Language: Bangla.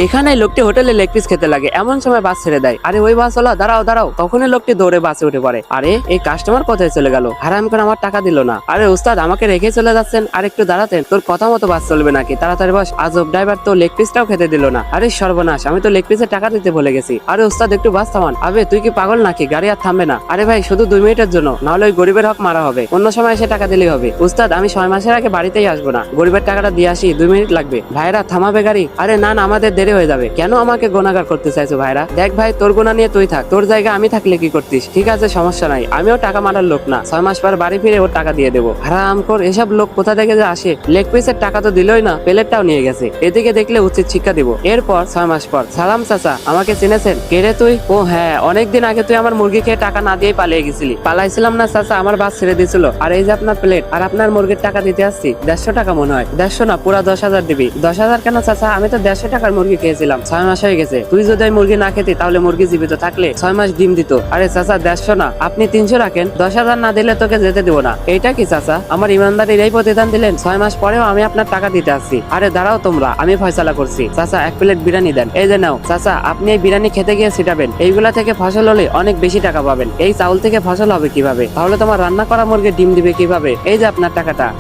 এখানে লোকটি হোটেলে লেগ পিস খেতে লাগে, এমন সময় বাস ছেড়ে দেয়। আরে ওই বাস হলো, দাঁড়াও দাঁড়াও। তখনই লোকটি দৌড়ে বাসে উঠে পড়ে। আরে এই কাস্টমার কোথায় চলে গেল? হারাম করে আমার টাকা দিল না। আরে উস্তাদ, আমাকে রেখে চলে যাচ্ছেন? আর একটু দাঁড়াতেন, তোর কথা মতো বাস চলবে নাকি? তাড়াতাড়ি বস। আজব ড্রাইভার তো লেগ পিসটাও খেতে দিল না। আরে সর্বনাশ, আমি তো লেগ পিসের টাকা দিতে ভুলে গেছি। আরে উস্তাদ, একটু বাস থামান। আবে তুই কি পাগল নাকি? গাড়ি আর থামবে না। আরে ভাই, শুধু 2 মিনিটের জন্য, নাহলে ওই গরিবের হক মারা হবে। অন্য সময় এসে টাকা দিলেই হবে। উস্তাদ, আমি 6 মাসের আগে বাড়িতেই আসবো না, গরিবের টাকাটা দিয়ে আসি, 2 মিনিট লাগবে। ভাইরা থামাবে গাড়ি? আরে না না, আমাদের দেরি হয়ে যাবে। কেন আমাকে গুনাহগার করতে চাইছো ভাইরা? দেখ ভাই, তোর গুনাহ নিয়ে তুই থাক, তোর জায়গা আমি থাকলে কি করতিস? ঠিক আছে, সমস্যা নাই, আমিও টাকা মারার লোক না। 6 মাস পর বাড়ি ফিরে ওর টাকা দিয়ে দেবো। হারামখোর, এসব লোক কোথা থেকে যে আসে? লেগ পিসের টাকা তো দিলই না, প্লেটটাও নিয়ে গেছে। এদিকে দেখলে উচিত শিক্ষা দিব। এরপর 6 মাস পর, সালাম চাচা, আমাকে চিনেছেন? কে রে তুই? ও হ্যাঁ, অনেকদিন আগে তুই আমার মুরগি খেয়ে টাকা না দিয়ে পালিয়ে গেছিলি। পালাইছিলাম না চাচা, আমার বাস ছেড়ে দিয়েছিল। আর এই যে আপনার প্লেট, আর আপনার মুরগির টাকা দিতে আসছি। 150 টাকা মনে হয়। 150 না, পুরা 10,000 দিবি। 10,000 কেন চাচা? আমি তো 150 টাকার মুরগি খেয়েছিলাম, 6 মাস হয়ে গেছে। তুই যদি ওই মুরগি না খেতি, তাহলে মুরগি জীবিত থাকলে 6 মাস ডিম দিত। আরে চাচা, 150 না, আপনি 300 রাখেন। 10,000 না দিলে তোকে যেতে দিব না। এইটা কি চাচা, আমার ইমানদারির এই প্রতিদান দিলেন? 6 মাস পরেও আমি আপনার টাকা দিতে আসছি। আরে দাঁড়াও তোমরা, আমি ফয়সালা করছি। চাচা, 1 প্লেট বিরিয়ানি দেন। এই যে নাও চাচা, আপনি এই বিরিয়ানি খেতে গিয়ে ছিটাবেন। এইগুলা থেকে ফসল হলে অনেক বেশি টাকা পাবেন। এই চাউল থেকে ফসল হবে কিভাবে? তাহলে তোমার রান্না করা মুরগি ডিম দিবে কিভাবে? এই যে আপনার টাকাটা।